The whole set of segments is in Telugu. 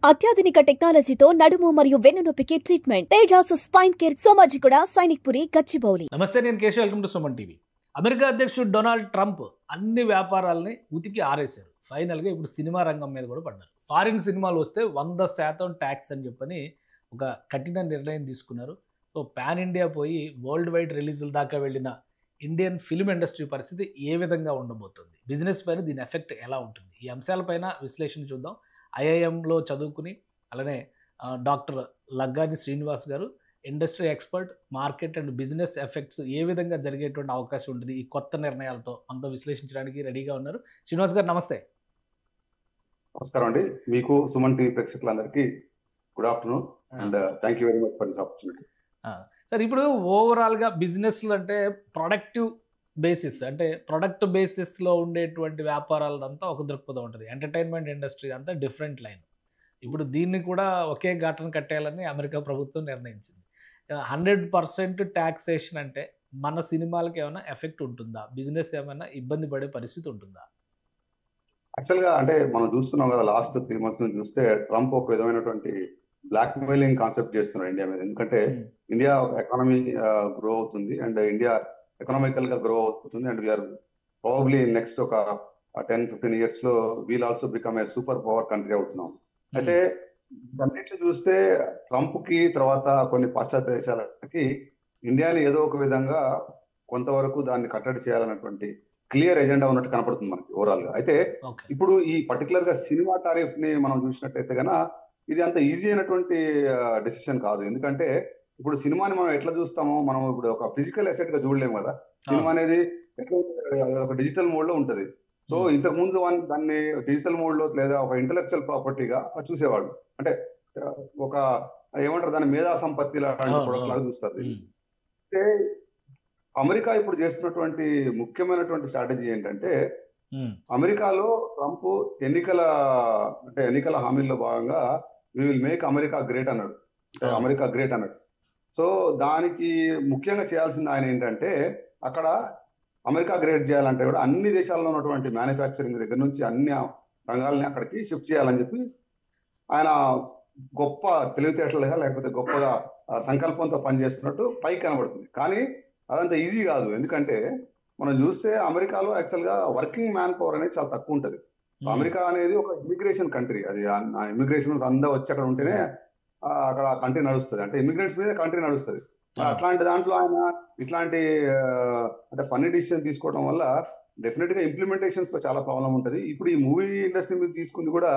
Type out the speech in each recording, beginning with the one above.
అత్యాధునిక టెక్నాలజీతో నడుము మరియు వెన్నునొప్పికి treatment. Tejas spine care, Somajiguda, Sainikpuri, Gachibowli. నమస్తే, నేను Keshav. Welcome to Suman TV. America అధ్యక్షుడు డొనాల్డ్ ట్రంప్ అన్ని వ్యాపారాలని ఉతికి ఆరేశారు. ఫైనల్గా ఇప్పుడు సినిమా రంగం మీద కూడా పడ్డారు. ఫారిన్ సినిమాలు వస్తే 100% ట్యాక్స్ అని చెప్పని ఒక కఠిన నిర్ణయం తీసుకున్నారు. సో పాన్ ఇండియా పోయి వరల్డ్ వైడ్ రిలీజుల దాకా వెళ్ళిన ఇండియన్ ఫిల్మ్ ఇండస్ట్రీ పరిస్థితి ఏ విధంగా ఉండబోతుంది, బిజినెస్ పైన దీని ఎఫెక్ట్ ఎలా ఉంటుంది, ఈ అంశాలపైన విశ్లేషణ చూద్దాం. ఐఐఎంలో చదువుకుని అలానే doctor Laggani Srinivas garu, industry expert, market and business effects ఏ విధంగా జరిగేటువంటి అవకాశం ఉంటుంది ఈ కొత్త నిర్ణయాలతో మనతో విశ్లేషించడానికి రెడీగా ఉన్నారు. శ్రీనివాస్ గారు నమస్తే. నమస్కారం అండి. మీకు సుమన్ టీవీ ప్రేక్షకులందరికీ good afternoon and thank you very much for this opportunity. Sir, ఇప్పుడు ఓవరాల్గా బిజినెస్లు అంటే ప్రొడక్టివ్ బేసిస్, అంటే ప్రొడక్ట్ బేసిస్లో ఉండేటువంటి వ్యాపారాలంతా ఒక దృక్పథం ఉంటుంది. ఎంటర్టైన్మెంట్ ఇండస్ట్రీ అంతా డిఫరెంట్ లైన్. ఇప్పుడు దీన్ని కూడా ఒకే ఘాటను కట్టేయాలని అమెరికా ప్రభుత్వం నిర్ణయించింది. 100% ట్యాక్సేషన్ అంటే మన సినిమాలకి ఏమైనా ఎఫెక్ట్ ఉంటుందా? బిజినెస్ ఏమైనా ఇబ్బంది పడే పరిస్థితి ఉంటుందా? యాక్చువల్గా అంటే మనం చూస్తున్నాం కదా, లాస్ట్ 3 months నుంచి చూస్తే ట్రంప్ ఒక విధమైనటువంటి బ్లాక్ మెయిలింగ్ కాన్సెప్ట్ చేస్తున్నారు ఇండియా మీద. ఎందుకంటే ఇండియా ఎకానమీ గ్రో అవుతుంది అండ్ ఇండియా ఎకనామికల్ గా గ్రో అవుతుంది అండ్ వీఆర్ ప్రాబబ్లీ నెక్స్ట్ ఒక 10-15 years లో we'll also become a super power country అవుతున్నాం. అయితే అన్నిట్లు చూస్తే ట్రంప్ కి తర్వాత కొన్ని పాశ్చాత్య దేశాలకి ఇండియాని ఏదో ఒక విధంగా కొంతవరకు దాన్ని కట్టడి చేయాలన్నటువంటి క్లియర్ ఎజెండా ఉన్నట్టు కనపడుతుంది మనకి ఓవరాల్ గా. అయితే ఇప్పుడు ఈ పర్టికులర్ గా సినిమా టారిఫ్స్ ని మనం చూసినట్టయితే కన్నా ఇది అంత ఈజీ అయినటువంటి డెసిషన్ కాదు. ఎందుకంటే ఇప్పుడు సినిమాని మనం ఎట్లా చూస్తామో, మనం ఇప్పుడు ఒక ఫిజికల్ అసెట్ గా చూడలేము కదా. సినిమా అనేది ఎట్లా ఒక డిజిటల్ మోడ్ లో ఉంటది. సో ఇంతకు ముందు దాన్ని డిజిటల్ మోడ్ లో లేదా ఒక ఇంటలెక్చువల్ ప్రాపర్టీగా చూసేవాడు. అంటే ఒక ఏమంటారు దాని మేధా సంపత్తి లాగా చూస్తారు. అయితే అమెరికా ఇప్పుడు చేస్తున్నటువంటి ముఖ్యమైనటువంటి స్ట్రాటజీ ఏంటంటే, అమెరికాలో ట్రంప్ ఎన్నికల హామీల్లో భాగంగా we will make America great అన్నాడు. అమెరికా గ్రేట్ అన్నాడు. సో దానికి ముఖ్యంగా చేయాల్సింది ఆయన ఏంటంటే, అక్కడ అమెరికా గ్రేట్ చేయాలంటే కూడా అన్ని దేశాల్లో ఉన్నటువంటి మ్యానుఫ్యాక్చరింగ్ దగ్గర నుంచి అన్ని రంగాలని అక్కడికి షిఫ్ట్ చేయాలని చెప్పి ఆయన గొప్ప తెలివితేటలుగా లేకపోతే గొప్పగా సంకల్పంతో పనిచేస్తున్నట్టు పైకి కనబడుతుంది. కానీ అదంతా ఈజీ కాదు. ఎందుకంటే మనం చూస్తే అమెరికాలో యాక్చువల్ గా వర్కింగ్ మ్యాన్ పవర్ అనేది చాలా తక్కువ ఉంటుంది. అమెరికా అనేది ఒక ఇమిగ్రేషన్ కంట్రీ. అది ఇమిగ్రేషన్ అంతా వచ్చి అక్కడ ఉంటేనే అక్కడ కంట్రీ నడుస్తుంది. అంటే ఇమిగ్రెంట్స్ మీద కంట్రీ నడుస్తుంది. అట్లాంటి దాంట్లో ఆయన ఇట్లాంటి అంటే ఫన్నీ డిసిషన్ తీసుకోవడం వల్ల డెఫినెట్ గా ఇంప్లిమెంటేషన్స్ లో చాలా ప్రాబ్లం ఉంటుంది. ఇప్పుడు ఈ మూవీ ఇండస్ట్రీ మీద తీసుకుంది కూడా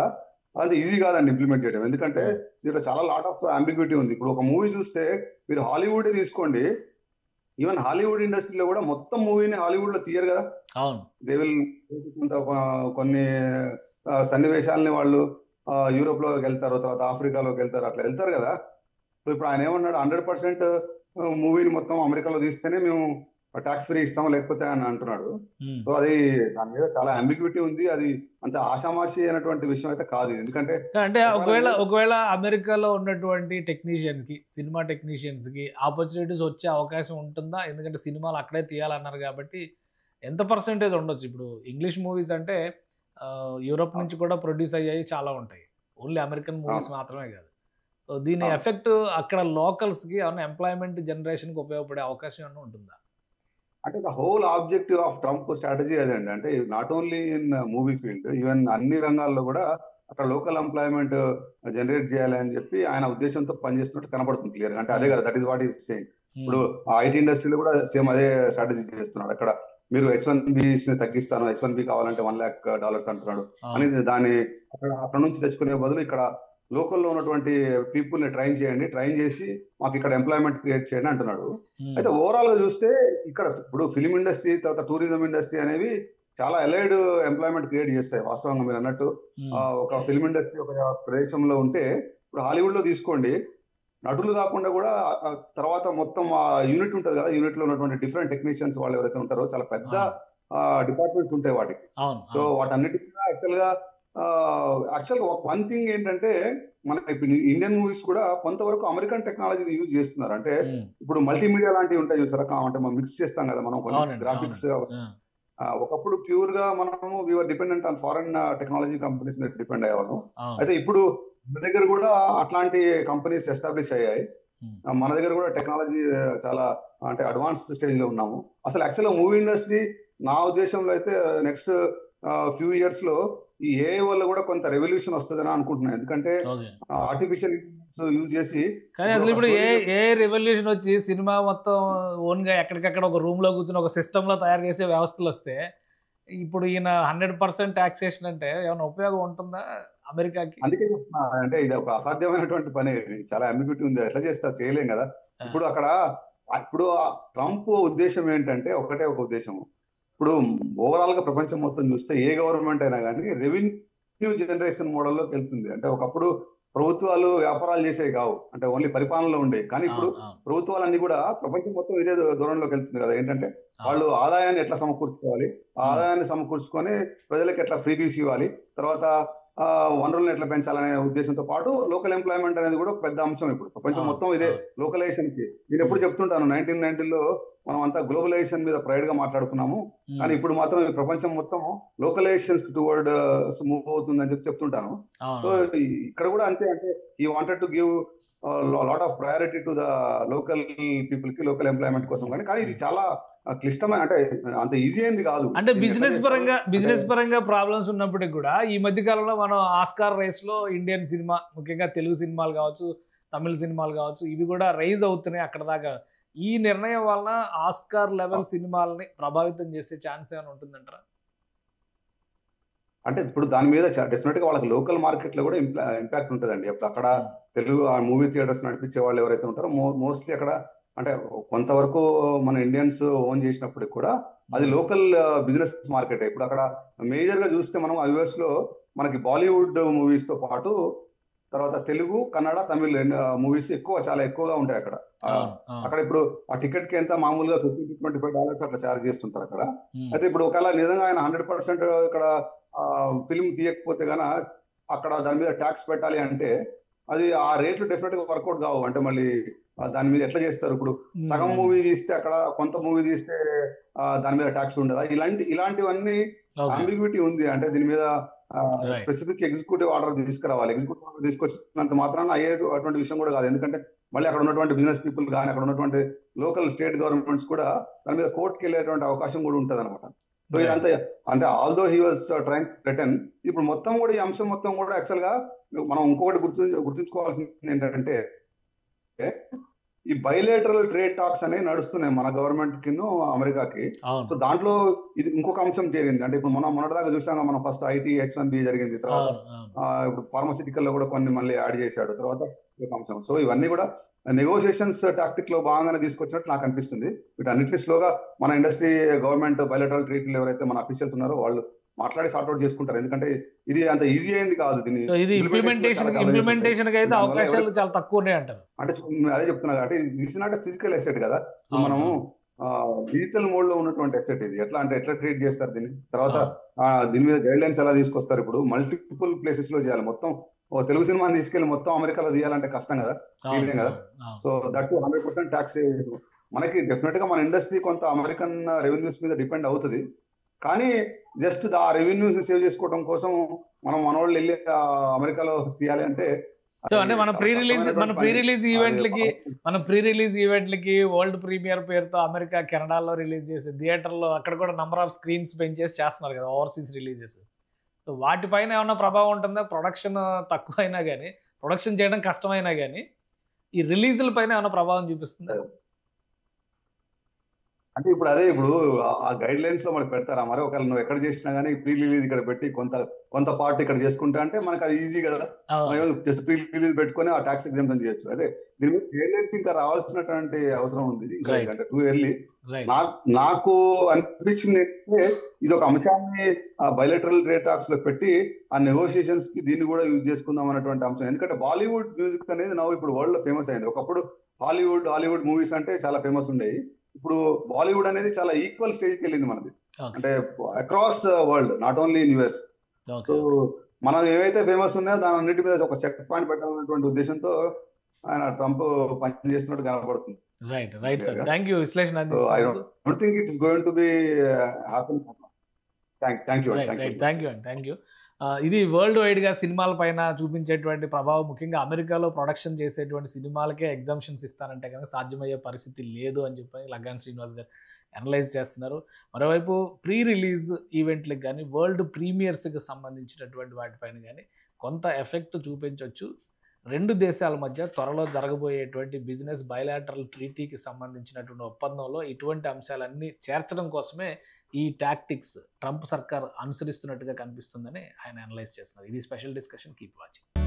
అది ఈజీ కాదండి ఇంప్లిమెంట్ చేయడం. ఎందుకంటే దీంట్లో చాలా లాట్ ఆఫ్ అంబిగ్యూటీ ఉంది. ఇప్పుడు ఒక మూవీ చూస్తే మీరు హాలీవుడ్ తీసుకోండి, ఈవెన్ హాలీవుడ్ ఇండస్ట్రీలో కూడా మొత్తం మూవీని హాలీవుడ్ లో తీయరు కదా. దే విల్ కొన్ని సన్నివేశాలని వాళ్ళు యూరోప్ లోకి వెళ్తారు, తర్వాత ఆఫ్రికాలోకి వెళ్తారు, అట్లా వెళ్తారు కదా. సో ఇప్పుడు ఆయన ఏమన్నాడు, 100% మూవీని మొత్తం అమెరికాలో తీస్తేనే మేము ట్యాక్స్ ఫ్రీ ఇస్తాం, లేకపోతే అని అంటున్నాడు. సో అది దాని మీద చాలా అంబిగ్యూటీ ఉంది. అది అంత ఆషామాషి అయినటువంటి విషయం అయితే కాదు. ఎందుకంటే అంటే ఒకవేళ అమెరికాలో ఉన్నటువంటి టెక్నీషియన్స్ కి, సినిమా టెక్నీషియన్స్ కి ఆపర్చునిటీస్ వచ్చే అవకాశం ఉంటుందా? ఎందుకంటే సినిమాలు అక్కడే తీయాలన్నారు కాబట్టి ఎంత పర్సెంటేజ్ ఉండొచ్చు? ఇప్పుడు ఇంగ్లీష్ మూవీస్ అంటే యూరోప్ నుంచి కూడా ప్రొడ్యూస్ అయ్యాయి చాలా ఉంటాయి, ఓన్లీ అమెరికన్ మూవీస్ మాత్రమే కాదు. సో దీని ఎఫెక్ట్ అక్కడ లోకల్స్ కి ఏమైనా ఎంప్లాయ్మెంట్ జనరేషన్ కి ఉపయోగపడే అవకాశం ఏమైనా ఉంటుందా? అంటే the whole objective of Trump strategy అదండి. అంటే not only in movie field, even అన్ని రంగాల్లో కూడా అక్కడ లోకల్ ఎంప్లాయ్మెంట్ జనరేట్ చేయాలి అని చెప్పి ఆయన ఉద్దేశంతో పనిచేస్తున్నట్టు కనబడుతుంది క్లియర్. అంటే అదే కదా, that is what is saying. ఇప్పుడు ఐటీ ఇండస్ట్రీలో కూడా సేమ్ అదే స్ట్రాటజీ చేస్తున్నాడు. అక్కడ మీరు H1Bs ని తగ్గిస్తాను, H1B కావాలంటే $1 lakh అంటున్నాడు. అని దాన్ని అక్కడ నుంచి తెచ్చుకునే బదులు ఇక్కడ లోకల్లో ఉన్నటువంటి పీపుల్ ని ట్రైన్ చేసి మాకు ఇక్కడ ఎంప్లాయ్మెంట్ క్రియేట్ చేయండి అంటున్నాడు. అయితే ఓవరాల్ గా చూస్తే ఇక్కడ ఇప్పుడు ఫిలిం ఇండస్ట్రీ తర్వాత టూరిజం ఇండస్ట్రీ అనేవి చాలా ఎలైడ్ ఎంప్లాయ్మెంట్ క్రియేట్ చేస్తాయి. వాస్తవంగా మీరు అన్నట్టు ఒక ఫిలిం ఇండస్ట్రీ ఒక ప్రదేశంలో ఉంటే, ఇప్పుడు హాలీవుడ్ లో తీసుకోండి, నటులు కాకుండా కూడా తర్వాత మొత్తం యూనిట్ ఉంటుంది కదా, యూనిట్ లో ఉన్నటువంటి డిఫరెంట్ టెక్నీషియన్స్ వాళ్ళు ఎవరైతే ఉంటారో చాలా పెద్ద డిపార్ట్మెంట్స్ ఉంటాయి వాటికి. సో వాటన్నిటికీ యాక్చువల్గా వన్ థింగ్ ఏంటంటే, మన ఇప్పుడు ఇండియన్ మూవీస్ కూడా కొంతవరకు అమెరికన్ టెక్నాలజీని యూజ్ చేస్తున్నారు. అంటే ఇప్పుడు మల్టీమీడియా లాంటివి ఉంటాయి చూసారా, అంటే మనం మిక్స్ చేస్తాం కదా, మనం కొన్ని గ్రాఫిక్స్ ఒకప్పుడు ప్యూర్ గా మనము we are dependent on foreign technology companies మీద డిపెండ్ అయ్యేవాళ్ళం. అయితే ఇప్పుడు మన దగ్గర కూడా అట్లాంటి కంపెనీస్ ఎస్టాబ్లిష్ అయ్యాయి. మన దగ్గర కూడా టెక్నాలజీ చాలా అంటే అడ్వాన్స్ స్టేజ్ లో ఉన్నాము. అసలు యాక్చువల్గా మూవీ ఇండస్ట్రీ నా ఉద్దేశంలో అయితే నెక్స్ట్ ఫ్యూ ఇయర్స్ లో ఈ ఏఐ వల్ల కూడా కొంత రెవల్యూషన్ వస్తుందని అనుకుంటున్నాను. ఎందుకంటే ఆర్టిఫిషియల్ ఇంటెలిజెన్స్ యూజ్ చేసి కానీ అసలు ఇప్పుడు ఏ రెవల్యూషన్ వచ్చి సినిమా మొత్తం ఓన్ గా ఎక్కడికక్కడ ఒక రూమ్ లో కూర్చొని ఒక సిస్టమ్ లో తయారు చేసే వ్యవస్థలు వస్తే ఇప్పుడు ఈయన 100% టాక్సేషన్ అంటే ఏమైనా ఉపయోగం ఉంటుందా అమెరికాకి? అందుకే చెప్తున్నా, అంటే ఇది ఒక అసాధ్యమైనటువంటి పని, చాలా అంబిగ్యూటీ ఉంది, ఎట్లా చేస్తా చేయలేం కదా. ఇప్పుడు ఇప్పుడు ట్రంప్ ఉద్దేశం ఏంటంటే ఒకటే ఒక ఉద్దేశం. ఇప్పుడు ఓవరాల్ గా ప్రపంచం మొత్తం చూస్తే ఏ గవర్నమెంట్ అయినా కానీ రెవెన్యూ జనరేషన్ మోడల్లోకి వెళ్తుంది. అంటే ఒకప్పుడు ప్రభుత్వాలు వ్యాపారాలు చేసేవి కావు, అంటే ఓన్లీ పరిపాలనలో ఉండేవి. కానీ ఇప్పుడు ప్రభుత్వాలన్నీ కూడా ప్రపంచం మొత్తం ఇదే దూరంలోకి వెళ్తుంది కదా. ఏంటంటే వాళ్ళు ఆదాయాన్ని ఎట్లా సమకూర్చుకోవాలి, ఆ ఆదాయాన్ని సమకూర్చుకొని ప్రజలకు ఎట్లా ఫ్రీబీస్ ఇవ్వాలి, తర్వాత వనరులను ఎట్లా పెంచాలనే ఉద్దేశంతో పాటు లోకల్ ఎంప్లాయ్మెంట్ అనేది కూడా ఒక పెద్ద అంశం. ఇప్పుడు ప్రపంచం మొత్తం ఇదే లోకలైజేషన్ కి. నేను ఎప్పుడు చెప్తుంటాను, 1990లో మనం అంతా గ్లోబలైజేషన్ మీద ప్రైడ్ గా మాట్లాడుకున్నాము, కానీ ఇప్పుడు మాత్రం ప్రపంచం మొత్తం లోకలైజేషన్ టువర్డ్ మూవ్ అవుతుందని చెప్తుంటాను. సో ఇక్కడ కూడా అంతే, అంటే ఈ wanted to give lot of priority to the local people కి, లోకల్ ఎంప్లాయ్మెంట్ కోసం. కానీ ఇది చాలా క్లిష్టమైన, అంటే అంత ఈజీ అయింది కాదు. అంటే బిజినెస్ పరంగా ప్రాబ్లమ్స్ ఉన్నప్పటికీ కూడా ఈ మధ్య కాలంలో మనం ఆస్కార్ రేస్ లో ఇండియన్ సినిమా, ముఖ్యంగా తెలుగు సినిమాలు కావచ్చు, తమిళ సినిమాలు కావచ్చు, ఇవి కూడా రైజ్ అవుతున్నాయి అక్కడ దాకా. ఈ నిర్ణయం వలన ఆస్కార్ లెవెల్ సినిమాలని ప్రభావితం చేసే ఛాన్స్ ఏమైనా ఉంటుందంటారా? అంటే ఇప్పుడు దాని మీద డెఫినెట్ గా వాళ్ళకి లోకల్ మార్కెట్ లో కూడా ఇంపాక్ట్ ఉంటుందండి. అక్కడ తెలుగు మూవీ థియేటర్స్ నడిపించే వాళ్ళు ఎవరైతే ఉంటారో మోస్ట్లీ అక్కడ, అంటే కొంతవరకు మన ఇండియన్స్ ఓన్ చేసినప్పటికి కూడా అది లోకల్ బిజినెస్ మార్కెట్. ఇప్పుడు అక్కడ మేజర్ గా చూస్తే మనం యుఎస్ లో మనకి బాలీవుడ్ మూవీస్ తో పాటు తర్వాత తెలుగు, కన్నడ, తమిళ్ మూవీస్ చాలా ఎక్కువగా ఉంటాయి అక్కడ. అక్కడ ఇప్పుడు ఆ టికెట్ కి ఎంత మామూలుగా $50-25 అట్లా ఛార్జ్ చేస్తుంటారు అక్కడ. అయితే ఇప్పుడు ఒకవేళ నిజంగా ఆయన 100% ఇక్కడ ఫిల్మ్ తీయకపోతే గాన అక్కడ దాని మీద ట్యాక్స్ పెట్టాలి అంటే అది ఆ రేట్లు డెఫినెట్ గా వర్కౌట్ కావు. అంటే మళ్ళీ దాని మీద ఎట్లా చేస్తారు? ఇప్పుడు సగం మూవీ తీస్తే అక్కడ, కొంత మూవీ తీస్తే దాని మీద ట్యాక్స్ ఉండదా? ఇలాంటివన్నీ అంబిగ్యూటీ ఉంది. అంటే దీని మీద స్పెసిఫిక్ ఎగ్జిక్యూటివ్ ఆర్డర్ తీసుకురావాలి. ఎగ్జిక్యూటివ్ ఆర్డర్ తీసుకొచ్చినంత మాత్రాన అయ్యేది అటువంటి విషయం కూడా కాదు. ఎందుకంటే మళ్ళీ అక్కడ ఉన్నటువంటి బిజినెస్ పీపుల్ కానీ, అక్కడ ఉన్నటువంటి లోకల్ స్టేట్ గవర్నమెంట్స్ కూడా దాని మీద కోర్టుకి వెళ్ళేటువంటి అవకాశం కూడా ఉంటుంది అనమాట. సో ఇదంతా, అంటే although he was trying to threaten, ఇప్పుడు మొత్తం కూడా ఈ అంశం మొత్తం కూడా యాక్చువల్ గా మనం ఇంకొకటి గుర్తుంచుకోవాల్సింది ఏంటంటే, ఈ బైలేటరల్ ట్రేడ్ టాక్స్ అనేవి నడుస్తున్నాయి మన గవర్నమెంట్ కి అమెరికాకి. సో దాంట్లో ఇది ఇంకొక అంశం చేరింది. అంటే ఇప్పుడు మనం మొన్నటిదాకా చూసాం, మనం ఫస్ట్ ఐటీ H-1B జరిగింది, తర్వాత ఇప్పుడు ఫార్మాసిటికల్ లో కూడా కొన్ని మళ్ళీ యాడ్ చేశాడు, తర్వాత ఒక అంశం. సో ఇవన్నీ కూడా నెగోషియేషన్స్ టాక్టిక్ లో భాగంగానే తీసుకొచ్చినట్టు నాకు అనిపిస్తుంది. వీటన్నిటి స్లోగా మన ఇండస్ట్రీ, గవర్నమెంట్ బైలేటరల్ ట్రీట్లు ఎవరైతే మన అఫీషియల్స్ ఉన్నారో వాళ్ళు మాట్లాడి సార్ట్అవుట్ చేసుకుంటారు. ఎందుకంటే ఇది అంత ఈజీ అయింది కాదు. దీన్ని ఇంప్లిమెంటేషన్ అయితే అవకాశాలు చాలా తక్కువ ఉన్నాయి అంటారు. అంటే అదే చెప్తున్నా, అంటే ఇది నాట్ ఫిజికల్ అసెట్ కదా, మనము డిజిటల్ మోడ్ లో ఉన్నటువంటి అసెట్. ఇది ఎట్లా ట్రీట్ చేస్తారు దీన్ని, తర్వాత దీని మీద గైడ్ లైన్స్ ఎలా తీసుకొస్తారు? ఇప్పుడు మల్టిపుల్ ప్లేసెస్ లో చేయాలి. మొత్తం తెలుగు సినిమాని తీసుకెళ్లి మొత్తం అమెరికాలో తీయాలంటే కష్టం కదా, కదా. సో దట్ 100% ట్యాక్స్ మనకి డెఫినెట్ గా మన ఇండస్ట్రీ కొంత అమెరికన్ రెవెన్యూస్ మీద డిపెండ్ అవుతుంది. కానీ జస్ట్ ఆ రెవెన్యూస్ సేవ్ చేసుకోవడం కోసం మనం మనోళ్ళు వెళ్ళి అమెరికాలో తీయాలి అంటే, మన ప్రీ రిలీజ్ ఈవెంట్లకి వరల్డ్ ప్రీమియర్ పేరుతో అమెరికా, కెనడాలో రిలీజ్ చేసే థియేటర్లో అక్కడ కూడా నంబర్ ఆఫ్ స్క్రీన్స్ పెంచేసి చేస్తున్నారు కదా ఓవర్సీస్ రిలీజెస్. సో వాటిపైన ఏమైనా ప్రభావం ఉంటుందా? ప్రొడక్షన్ తక్కువ అయినా కానీ, ప్రొడక్షన్ చేయడం కష్టమైనా కానీ ఈ రిలీజుల పైన ఏమైనా ప్రభావం చూపిస్తుందా? అంటే ఇప్పుడు ఆ గైడ్ లైన్స్ లో మనకు పెడతారా? మరి ఒకవేళ నువ్వు ఎక్కడ చేసినా కానీ ప్రీ రిలీజ్ ఇక్కడ పెట్టి కొంత పార్ట్ ఇక్కడ చేసుకుంటా అంటే మనకు అది ఈజీ కదా. జస్ట్ ప్రీ రిలీజ్ పెట్టుకుని ఆ ట్యాక్స్ ఎగ్జామ్షన్ చేయొచ్చు. అదే దీని మీద గైడ్ లైన్స్ ఇంకా రావాల్సినటువంటి అవసరం ఉంది, అంటే టూ ఎర్లీ. నాకు అనిపించింది అంటే ఇది ఒక అంశాన్ని బైలేటరల్ ట్రేడ్ టాక్స్ లో పెట్టి ఆ నెగోషియేషన్స్ కి దీన్ని కూడా యూజ్ చేసుకుందాం అన్నటువంటి అంశం. ఎందుకంటే బాలీవుడ్ మ్యూజిక్ అనేది ఇప్పుడు వరల్డ్ లో ఫేమస్ అయింది. ఒకప్పుడు హాలీవుడ్ మూవీస్ అంటే చాలా ఫేమస్ ఉండేవి. ఇప్పుడు బాలీవుడ్ అనేది చాలా ఈక్వల్ స్టేజ్కి వెళ్ళింది మనది, అంటే across world, not only in US. So మనం ఏవైతే ఫేమస్ ఉన్నాయో దాని అన్నిటి మీద ఒక చెక్ పాయింట్ పెట్టాలన్నటువంటి ఉద్దేశంతో ఆయన ట్రంప్ పనిచేస్తున్నట్టు కనబడుతుంది. రైట్ సార్, థ్యాంక్ యూ విశ్లేషణ. I don't think it is going to be happen. Thank you. ఇది వరల్డ్ వైడ్గా సినిమాల పైన చూపించేటువంటి ప్రభావం, ముఖ్యంగా అమెరికాలో ప్రొడక్షన్ చేసేటువంటి సినిమాలకే ఎగ్జామ్షన్స్ ఇస్తారంటే కనుక సాధ్యమయ్యే పరిస్థితి లేదు అని చెప్పని లగ్గాన్ శ్రీనివాస్ గారు అనలైజ్ చేస్తున్నారు. మరోవైపు ప్రీ రిలీజ్ ఈవెంట్లకు కానీ వరల్డ్ ప్రీమియర్స్కి సంబంధించినటువంటి వాటిపైన కానీ కొంత ఎఫెక్ట్ చూపించవచ్చు. రెండు దేశాల మధ్య త్వరలో జరగబోయేటువంటి బిజినెస్ బయలాటరల్ ట్రీటీకి సంబంధించినటువంటి ఒప్పందంలో ఇటువంటి అంశాలన్నీ చేర్చడం కోసమే ఈ టాక్టిక్స్ ట్రంప్ సర్కార్ అనుసరిస్తున్నట్టుగా కనిపిస్తుందని ఆయన అనలైజ్ చేస్తున్నారు. ఇది స్పెషల్ డిస్కషన్. Keep watching.